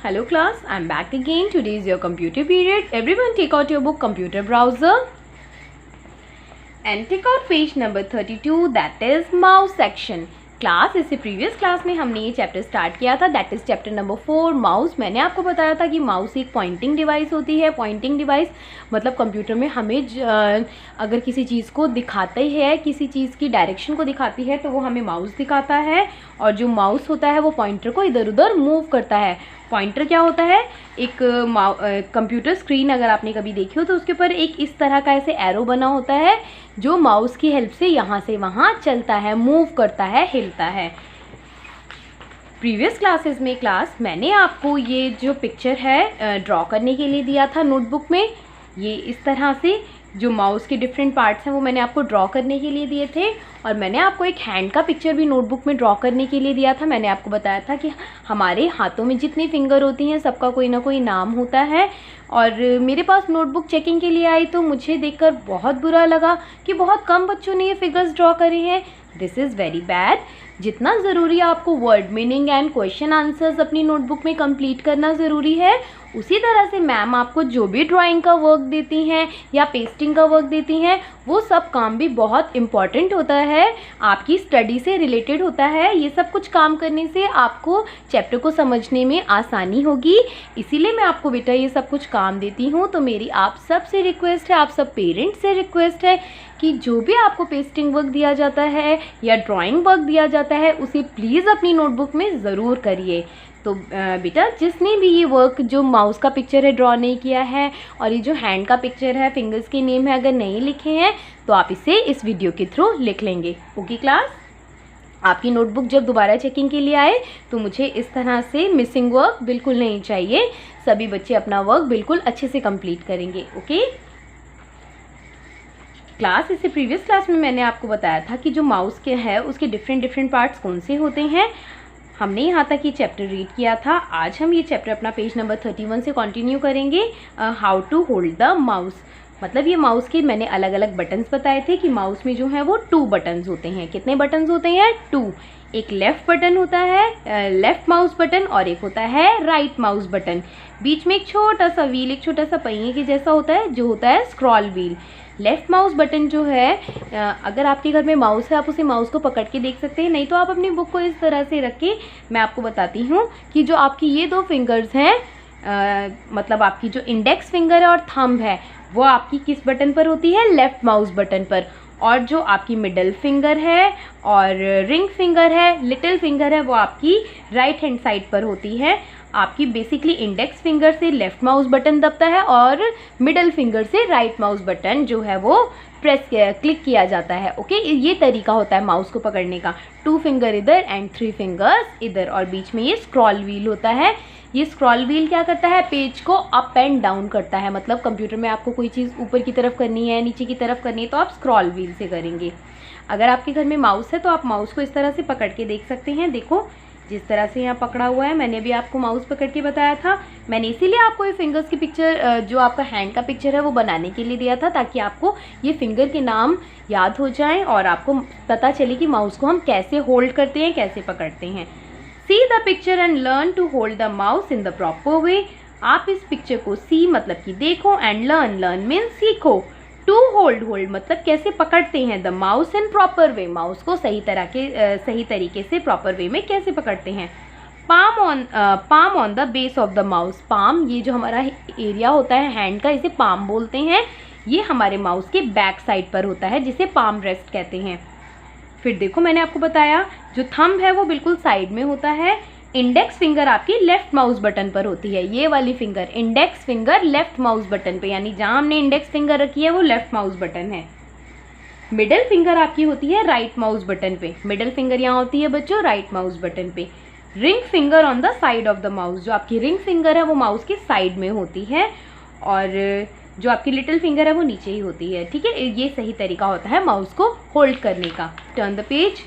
Hello class, I'm back again. Today is your computer period. Everyone take out your book computer browser and take out page number 32, that is mouse section. Class इससे previous class में हमने ये chapter start किया था, that is chapter number 4 mouse. मैंने आपको बताया था कि माउस एक पॉइंटिंग डिवाइस होती है। पॉइंटिंग डिवाइस मतलब कंप्यूटर में हमें अगर किसी चीज़ को दिखाते है, किसी चीज़ की डायरेक्शन को दिखाती है तो वो हमें माउस दिखाता है, और जो माउस होता है वो पॉइंटर को इधर उधर मूव करता है। पॉइंटर क्या होता है? एक कंप्यूटर स्क्रीन अगर आपने कभी देखी हो तो उसके ऊपर एक इस तरह का ऐसे एरो बना होता है जो माउस की हेल्प से यहाँ से वहाँ चलता है, मूव करता है, हिलता है। प्रीवियस क्लासेस में मैंने आपको ये जो पिक्चर है ड्रॉ करने के लिए दिया था नोटबुक में। ये इस तरह से जो माउस के डिफरेंट पार्ट्स हैं वो मैंने आपको ड्रॉ करने के लिए दिए थे, और मैंने आपको एक हैंड का पिक्चर भी नोटबुक में ड्रॉ करने के लिए दिया था। मैंने आपको बताया था कि हमारे हाथों में जितनी फिंगर होती हैं सबका कोई ना कोई नाम होता है। और मेरे पास नोटबुक चेकिंग के लिए आई तो मुझे देखकर बहुत बुरा लगा कि बहुत कम बच्चों ने ये फिगर्स ड्रॉ करे हैं। This is very bad. जितना ज़रूरी आपको word meaning and question answers अपनी नोटबुक में कंप्लीट करना ज़रूरी है, उसी तरह से मैम आपको जो भी ड्राइंग का वर्क देती हैं या पेस्टिंग का वर्क देती हैं वो सब काम भी बहुत इम्पॉर्टेंट होता है, आपकी स्टडी से रिलेटेड होता है। ये सब कुछ काम करने से आपको चैप्टर को समझने में आसानी होगी, इसीलिए मैं आपको बेटा ये सब कुछ काम देती हूँ। तो मेरी आप सब से रिक्वेस्ट है, आप सब पेरेंट्स से रिक्वेस्ट है कि जो भी आपको पेस्टिंग वर्क दिया जाता है या ड्राइंग वर्क दिया जाता है उसे प्लीज़ अपनी नोटबुक में ज़रूर करिए। तो बेटा जिसने भी ये वर्क जो माउस का पिक्चर है ड्रॉ नहीं किया है, और ये जो हैंड का पिक्चर है, फिंगर्स के नेम है, अगर नहीं लिखे हैं तो आप इसे इस वीडियो के थ्रू लिख लेंगे। ओके क्लास, आपकी नोटबुक जब दोबारा चेकिंग के लिए आए तो मुझे इस तरह से मिसिंग वर्क बिल्कुल नहीं चाहिए। सभी बच्चे अपना वर्क बिल्कुल अच्छे से कंप्लीट करेंगे। ओके क्लास, इससे प्रीवियस क्लास में मैंने आपको बताया था कि जो माउस के है उसके डिफरेंट पार्ट्स कौन से होते हैं। हमने यहाँ तक ये चैप्टर रीड किया था। आज हम ये चैप्टर अपना पेज नंबर 31 से कंटिन्यू करेंगे। How to hold the mouse, मतलब ये माउस के मैंने अलग अलग बटन्स बताए थे कि माउस में जो है वो 2 बटन्स होते हैं। कितने बटन्स होते हैं? 2। एक लेफ़्ट बटन होता है, लेफ़्ट माउस बटन, और एक होता है राइट माउस बटन। बीच में एक छोटा सा व्हील, एक छोटा सा पहिए के जैसा होता है जो होता है scroll wheel. Left mouse button जो है, अगर आपके घर में माउस है आप उसे माउस को पकड़ के देख सकते हैं, नहीं तो आप अपनी बुक को इस तरह से रख के मैं आपको बताती हूँ कि जो आपकी ये 2 फिंगर्स हैं, मतलब आपकी जो इंडेक्स फिंगर है और थंब है वो आपकी किस बटन पर होती है? लेफ़्ट माउस बटन पर। और जो आपकी मिडल फिंगर है और रिंग फिंगर है, लिटिल फिंगर है, वो आपकी राइट हैंड साइड पर होती है। आपकी बेसिकली इंडेक्स फिंगर से लेफ़्ट माउस बटन दबता है और मिडल फिंगर से राइट माउस बटन जो है वो क्लिक किया जाता है। ओके, ये तरीका होता है माउस को पकड़ने का। 2 फिंगर इधर एंड 3 फिंगर्स इधर, और बीच में ये स्क्रॉल व्हील होता है। ये स्क्रॉल व्हील क्या करता है? पेज को अप एंड डाउन करता है। मतलब कंप्यूटर में आपको कोई चीज़ ऊपर की तरफ करनी है, नीचे की तरफ करनी है तो आप स्क्रॉल व्हील से करेंगे। अगर आपके घर में माउस है तो आप माउस को इस तरह से पकड़ के देख सकते हैं। देखो जिस तरह से यहाँ पकड़ा हुआ है, मैंने भी आपको माउस पकड़ के बताया था। मैंने इसीलिए आपको ये फिंगर्स की पिक्चर जो आपका हैंड का पिक्चर है वो बनाने के लिए दिया था, ताकि आपको ये फिंगर के नाम याद हो जाएं और आपको पता चले कि माउस को हम कैसे होल्ड करते हैं, कैसे पकड़ते हैं। See the picture and learn to hold the mouse in the proper way. आप इस पिक्चर को सी मतलब कि देखो, एंड लर्न मीन्स सीखो, टू होल्ड मतलब कैसे पकड़ते हैं, the mouse in proper way, mouse को सही तरीके से प्रॉपर वे में कैसे पकड़ते हैं। Palm on the base of the mouse. Palm ये जो हमारा एरिया होता है हैंड का, इसे पाम बोलते हैं। ये हमारे माउस के बैक साइड पर होता है जिसे पाम रेस्ट कहते हैं। फिर देखो मैंने आपको बताया जो थंब है वो बिल्कुल साइड में होता है। इंडेक्स फिंगर आपकी लेफ्ट माउस बटन पर होती है। ये वाली finger index finger left mouse button पे, यानी जहां हमने इंडेक्स फिंगर रखी है वो लेफ्ट माउस बटन है। मिडिल फिंगर आपकी होती है राइट माउस बटन पे। मिडिल फिंगर यहाँ होती है बच्चों राइट माउस बटन पे। Ring finger on the side of the mouse, जो आपकी रिंग फिंगर है वो माउस के साइड में होती है, और जो आपकी लिटिल फिंगर है वो नीचे ही होती है। ठीक है, ये सही तरीका होता है माउस को होल्ड करने का। Turn the page.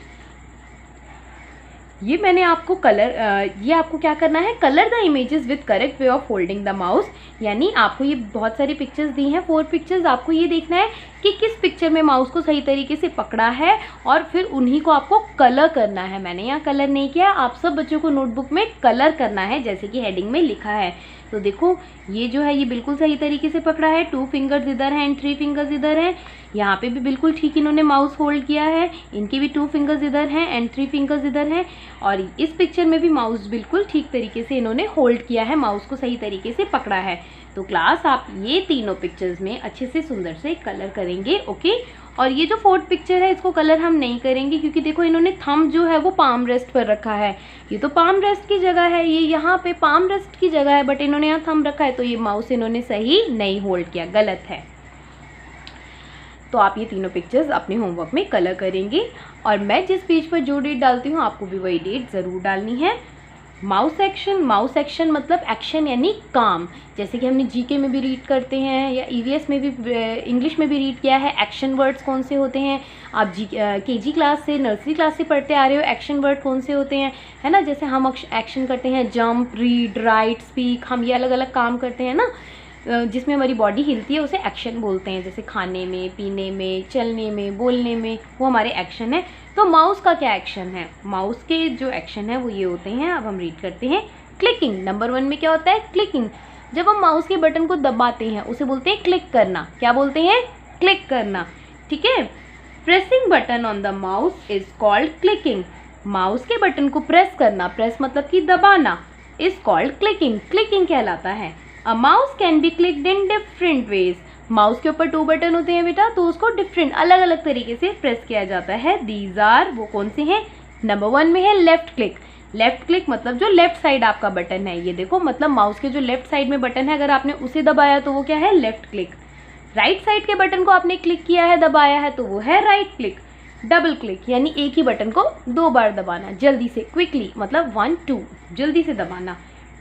ये मैंने आपको ये आपको क्या करना है? Colour the images with correct way of holding the mouse. यानी आपको ये बहुत सारी पिक्चर्स दी हैं, 4 पिक्चर्स। आपको ये देखना है कि किस पिक्चर में माउस को सही तरीके से पकड़ा है और फिर उन्हीं को आपको कलर करना है। मैंने यहाँ कलर नहीं किया, आप सब बच्चों को नोटबुक में कलर करना है जैसे कि हेडिंग में लिखा है। तो देखो ये जो है ये बिल्कुल सही तरीके से पकड़ा है, 2 फिंगर्स इधर हैं एंड 3 फिंगर्स इधर हैं। यहाँ पे भी बिल्कुल ठीक इन्होंने माउस होल्ड किया है, इनके भी 2 फिंगर्स इधर हैं एंड 3 फिंगर्स इधर हैं। और इस पिक्चर में भी माउस बिल्कुल ठीक तरीके से इन्होंने होल्ड किया है, माउस को सही तरीके से पकड़ा है। तो क्लास आप ये तीनों पिक्चर्स में अच्छे से सुंदर से कलर करेंगे, ओके। और ये जो 4th पिक्चर है इसको कलर हम नहीं करेंगे क्योंकि देखो इन्होंने थंब जो है वो पाम रेस्ट पर रखा है। ये तो पाम रेस्ट की जगह है, ये यहाँ पे पाम रेस्ट की जगह है, बट इन्होंने यहाँ थंब रखा है, तो ये माउस इन्होंने सही नहीं होल्ड किया, गलत है। तो आप ये तीनों पिक्चर्स अपने होमवर्क में कलर करेंगे और मैं जिस पेज पर जो डेट डालती हूँ आपको भी वही डेट ज़रूर डालनी है। माउस एक्शन मतलब एक्शन यानी काम, जैसे कि हमने जीके में भी रीड करते हैं या ईवीएस में भी, इंग्लिश में भी रीड किया है। एक्शन वर्ड्स कौन से होते हैं, आप केजी क्लास से, नर्सरी क्लास से पढ़ते आ रहे हो, एक्शन वर्ड कौन से होते हैं, है ना। जैसे हम एक्शन करते हैं जंप, रीड, राइट, स्पीक, हम ये अलग अलग काम करते हैं ना जिसमें हमारी बॉडी हिलती है, उसे एक्शन बोलते हैं। जैसे खाने में, पीने में, चलने में, बोलने में, वो हमारे एक्शन है। तो माउस का क्या एक्शन है, माउस के जो एक्शन है वो ये होते हैं। अब हम रीड करते हैं। क्लिकिंग, नंबर 1 में क्या होता है, क्लिकिंग। जब हम माउस के बटन को दबाते हैं उसे बोलते हैं क्लिक करना। क्या बोलते हैं, क्लिक करना, ठीक है। Pressing button on the mouse is called clicking. Mouse के बटन को प्रेस करना, प्रेस मतलब कि दबाना, इज कॉल्ड क्लिकिंग, क्लिकिंग कहलाता है। A mouse can be clicked in different ways. Mouse के ऊपर 2 बटन होते हैं बेटा, तो उसको डिफरेंट अलग अलग तरीके से प्रेस किया जाता है। दीज आर, वो कौन से हैं, नंबर 1 में है लेफ्ट क्लिक। लेफ्ट क्लिक मतलब जो लेफ्ट साइड आपका बटन है, ये देखो मतलब माउस के जो लेफ्ट साइड में बटन है अगर आपने उसे दबाया तो वो क्या है, लेफ्ट क्लिक। राइट साइड के बटन को आपने क्लिक किया है, दबाया है, तो वो है राइट क्लिक। डबल क्लिक यानी एक ही बटन को 2 बार दबाना, जल्दी से, क्विकली मतलब 1 2, जल्दी से दबाना।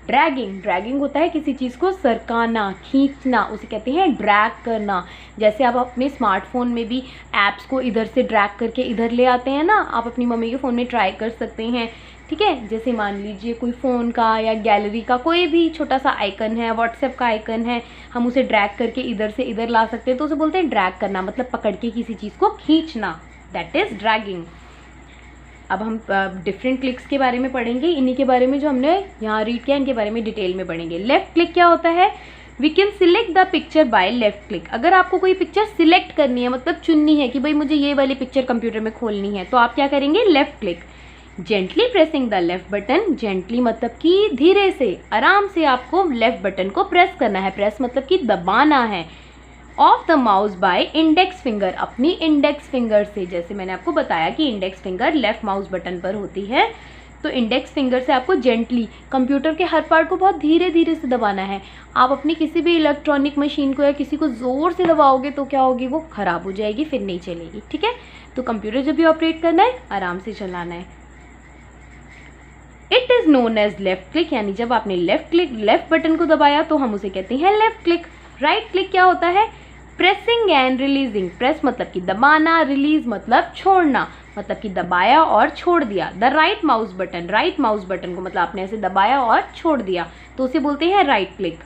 ड्रैगिंग, ड्रैगिंग होता है किसी चीज़ को सरकाना, खींचना, उसे कहते हैं ड्रैग करना। जैसे आप अपने स्मार्टफोन में भी ऐप्स को इधर से ड्रैग करके इधर ले आते हैं ना, आप अपनी मम्मी के फ़ोन में ट्राई कर सकते हैं, ठीक है। जैसे मान लीजिए कोई फ़ोन का या गैलरी का कोई भी छोटा सा आइकन है, व्हाट्सएप का आइकन है, हम उसे ड्रैग करके इधर से इधर ला सकते हैं, तो उसे बोलते हैं ड्रैग करना, मतलब पकड़ के किसी चीज़ को खींचना, दैट इज़ ड्रैगिंग। अब हम डिफरेंट क्लिक्स के बारे में पढ़ेंगे, इन्हीं के बारे में जो हमने यहाँ रीड किया इनके बारे में डिटेल में पढ़ेंगे। लेफ्ट क्लिक क्या होता है, we can select the picture by left click. अगर आपको कोई पिक्चर सिलेक्ट करनी है, मतलब चुननी है कि भाई मुझे ये वाली पिक्चर कंप्यूटर में खोलनी है, तो आप क्या करेंगे, left click. Gently pressing the left button, gently मतलब कि धीरे से, आराम से आपको लेफ्ट बटन को प्रेस करना है, प्रेस मतलब कि दबाना है। Of the mouse by index finger, अपनी इंडेक्स फिंगर से, जैसे मैंने आपको बताया कि index finger left mouse button पर होती है, तो इंडेक्स फिंगर से आपको जेंटली कंप्यूटर के हर पार्ट को बहुत धीरे धीरे से दबाना है। आप अपनी किसी भी इलेक्ट्रॉनिक मशीन को या किसी को ज़ोर से दबाओगे तो क्या होगी, वो ख़राब हो जाएगी, फिर नहीं चलेगी, ठीक है। तो कंप्यूटर जब भी ऑपरेट करना है आराम से चलाना है। It is known as left click, यानी जब आपने लेफ्ट बटन को दबाया तो हम उसे कहते हैं लेफ्ट क्लिक। राइट क्लिक क्या होता है, प्रेसिंग एंड रिलीजिंग। प्रेस मतलब कि दबाना, रिलीज मतलब छोड़ना, मतलब कि दबाया और छोड़ दिया। The right mouse button, right mouse button को मतलब आपने ऐसे दबाया और छोड़ दिया तो उसे बोलते हैं right click.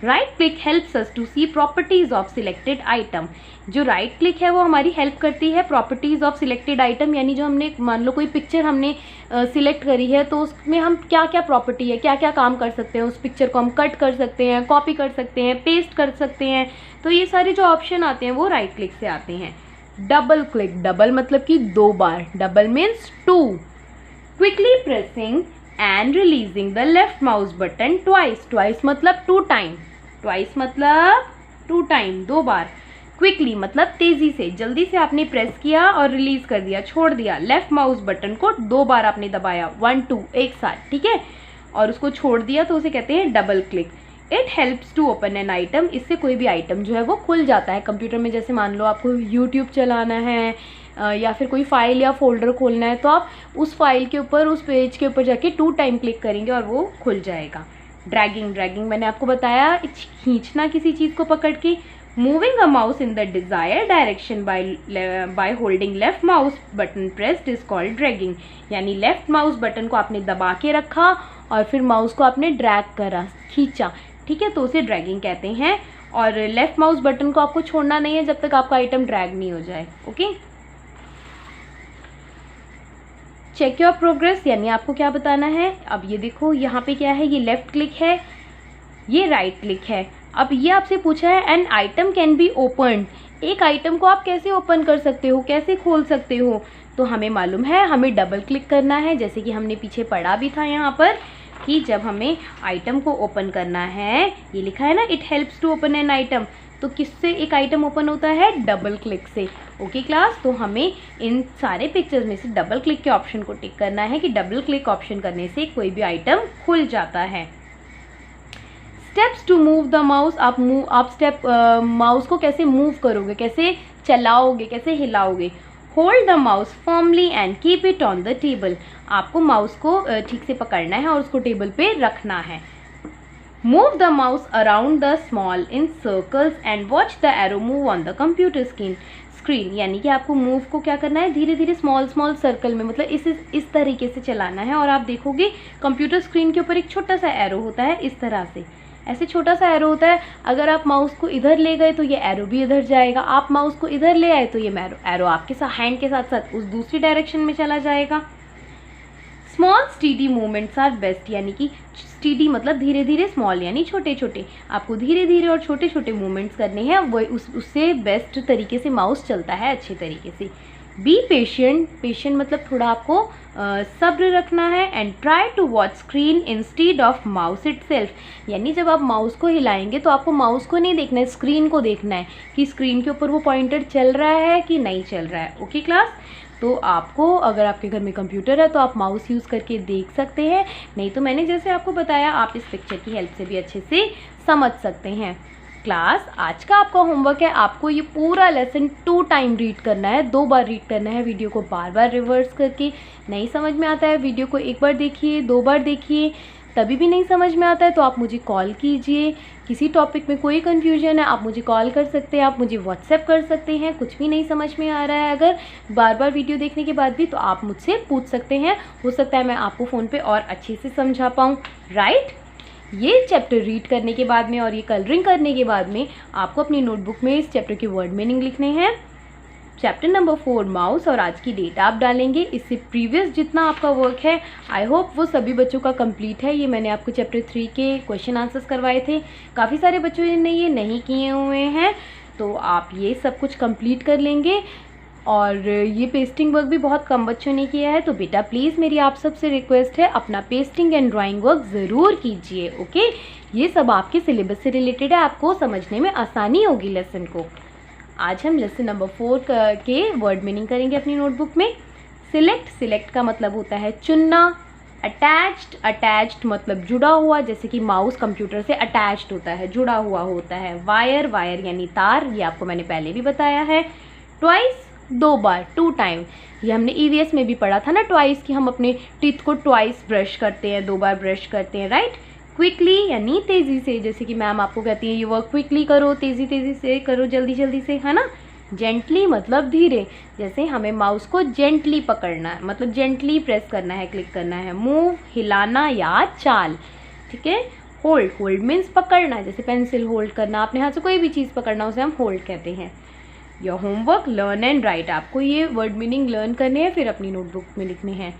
Right click helps us to see properties of selected item. जो राइट क्लिक है वो हमारी हेल्प करती है प्रॉपर्टीज ऑफ सिलेक्टेड आइटम, यानी जो हमने मान लो कोई पिक्चर हमने सिलेक्ट करी है तो उसमें हम क्या क्या प्रॉपर्टी है, क्या क्या काम कर सकते हैं, उस पिक्चर को हम कट कर सकते हैं, कॉपी कर सकते हैं, पेस्ट कर सकते हैं, तो ये सारे जो ऑप्शन आते हैं वो राइट क्लिक से आते हैं। डबल क्लिक, डबल मतलब कि 2 बार, double means 2। Quickly pressing and releasing the left mouse button twice, twice मतलब 2 टाइम, ट्वाइस मतलब 2 टाइम, 2 बार। क्विकली मतलब तेजी से, जल्दी से आपने प्रेस किया और रिलीज कर दिया, छोड़ दिया। लेफ्ट माउस बटन को 2 बार आपने दबाया, 1 2 एक साथ, ठीक है, और उसको छोड़ दिया तो उसे कहते हैं double click. It helps to open an item, इससे कोई भी आइटम जो है वो खुल जाता है कंप्यूटर में। जैसे मान लो आपको यूट्यूब चलाना है या फिर कोई फाइल या फोल्डर खोलना है तो आप उस फाइल के ऊपर, उस पेज के ऊपर जाके 2 टाइम क्लिक करेंगे और वो खुल जाएगा। ड्रैगिंग, ड्रैगिंग मैंने आपको बताया, खींचना किसी चीज़ को पकड़ के। Moving a mouse in the desire direction by holding left mouse button pressed is called dragging, यानी लेफ्ट माउस बटन को आपने दबा के रखा और फिर माउस को आपने ड्रैग करा, खींचा, ठीक है, तो उसे ड्रैगिंग कहते हैं। और लेफ़्ट माउस बटन को आपको छोड़ना नहीं है जब तक आपका आइटम ड्रैग नहीं हो जाए। ओके, चेक योर प्रोग्रेस, यानी आपको क्या बताना है। अब ये देखो यहाँ पे क्या है, ये लेफ़्ट क्लिक है, ये राइट क्लिक है। अब ये आपसे पूछा है an item can be open, एक आइटम को आप कैसे ओपन कर सकते हो, कैसे खोल सकते हो। तो हमें मालूम है हमें डबल क्लिक करना है, जैसे कि हमने पीछे पढ़ा भी था यहाँ पर कि जब हमें आइटम को ओपन करना है, ये लिखा है ना it helps to open an item, तो किससे एक आइटम ओपन होता है, डबल क्लिक से। ओके क्लास, तो हमें इन सारे पिक्चर्स में से डबल क्लिक के ऑप्शन को टिक करना है कि डबल क्लिक ऑप्शन करने से कोई भी आइटम खुल जाता है। Steps to move the mouse, आप स्टेप माउस को कैसे मूव करोगे, कैसे चलाओगे, कैसे हिलाओगे। Hold the mouse firmly and keep it on the table, आपको माउस को ठीक से पकड़ना है और उसको टेबल पे रखना है। Move the mouse around the small in circles and watch the arrow move on the computer screen, यानी कि आपको मूव को क्या करना है, धीरे धीरे स्मॉल सर्कल में, मतलब इस तरीके से चलाना है। और आप देखोगे कंप्यूटर स्क्रीन के ऊपर एक छोटा सा एरो होता है, इस तरह से ऐसे छोटा सा एरो होता है। अगर आप माउस को इधर ले गए तो ये एरो भी इधर जाएगा, आप माउस को इधर ले आए तो ये एरो आपके साथ हैंड के साथ साथ उस दूसरी डायरेक्शन में चला जाएगा। Small steady movements are best, यानी कि स्टीडी मतलब धीरे धीरे, स्मॉल यानी छोटे छोटे, आपको धीरे धीरे और छोटे छोटे मूवमेंट्स करने हैं, वो उससे बेस्ट तरीके से माउस चलता है अच्छे तरीके से। बी पेशेंट मतलब थोड़ा आपको सब्र रखना है। And try to watch screen instead of mouse itself, यानी जब आप माउस को हिलाएंगे तो आपको माउस को नहीं देखना है, स्क्रीन को देखना है कि स्क्रीन के ऊपर वो पॉइंटर चल रहा है कि नहीं चल रहा है। ओके क्लास, तो आपको अगर आपके घर में कंप्यूटर है तो आप माउस यूज़ करके देख सकते हैं, नहीं तो मैंने जैसे आपको बताया आप इस पिक्चर की हेल्प से भी अच्छे से समझ सकते हैं। क्लास, आज का आपका होमवर्क है, आपको ये पूरा लेसन 2 टाइम रीड करना है, 2 बार रीड करना है, वीडियो को बार बार रिवर्स करके। नहीं समझ में आता है वीडियो को 1 बार देखिए, 2 बार देखिए, तभी भी नहीं समझ में आता है तो आप मुझे कॉल कीजिए। किसी टॉपिक में कोई कन्फ्यूजन है आप मुझे कॉल कर सकते हैं, आप मुझे व्हाट्सएप कर सकते हैं। कुछ भी नहीं समझ में आ रहा है अगर बार बार वीडियो देखने के बाद भी, तो आप मुझसे पूछ सकते हैं, हो सकता है मैं आपको फ़ोन पे और अच्छे से समझा पाऊँ। राइट, ये चैप्टर रीड करने के बाद में और ये कलरिंग करने के बाद में आपको अपनी नोटबुक में इस चैप्टर के वर्ड मीनिंग लिखने हैं। चैप्टर नंबर 4 माउस और आज की डेट आप डालेंगे। इससे प्रीवियस जितना आपका वर्क है आई होप वो सभी बच्चों का कंप्लीट है। ये मैंने आपको चैप्टर 3 के क्वेश्चन आंसर्स करवाए थे, काफ़ी सारे बच्चों ने ये नहीं किए हुए हैं, तो आप ये सब कुछ कंप्लीट कर लेंगे। और ये पेस्टिंग वर्क भी बहुत कम बच्चों ने किया है, तो बेटा प्लीज़ मेरी आप सबसे रिक्वेस्ट है अपना पेस्टिंग एंड ड्राइंग वर्क ज़रूर कीजिए। ओके, ये सब आपके सिलेबस से रिलेटेड है, आपको समझने में आसानी होगी लेसन को। आज हम लेसन नंबर 4 के वर्ड मीनिंग करेंगे अपनी नोटबुक में। सिलेक्ट का मतलब होता है चुनना। अटैच्ड मतलब जुड़ा हुआ, जैसे कि माउस कंप्यूटर से अटैच्ड होता है, जुड़ा हुआ होता है। वायर यानी तार, ये आपको मैंने पहले भी बताया है। ट्वाइस 2 बार, 2 टाइम, ये हमने EVS में भी पढ़ा था ना ट्वाइस, कि हम अपने टीथ को ट्वाइस ब्रश करते हैं, 2 बार ब्रश करते हैं। राइट, क्विकली यानी तेज़ी से, जैसे कि मैम आपको कहती है ये वर्क क्विकली करो, तेज़ी से करो, जल्दी से, है ना। जेंटली मतलब धीरे, जैसे हमें माउस को जेंटली पकड़ना है, मतलब जेंटली प्रेस करना है, क्लिक करना है। मूव हिलाना या चाल, ठीक है। होल्ड मीन्स पकड़ना, जैसे पेंसिल होल्ड करना, अपने हाथ से कोई भी चीज़ पकड़ना उसे हम होल्ड कहते हैं। Your homework learn and right, आपको ये वर्ड मीनिंग लर्न करने हैं, फिर अपनी नोटबुक में लिखने हैं।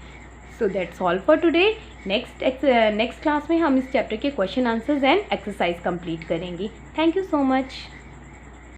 So that's all for today. Next class में हम इस चैप्टर के question answers and exercise complete करेंगे। Thank you so much.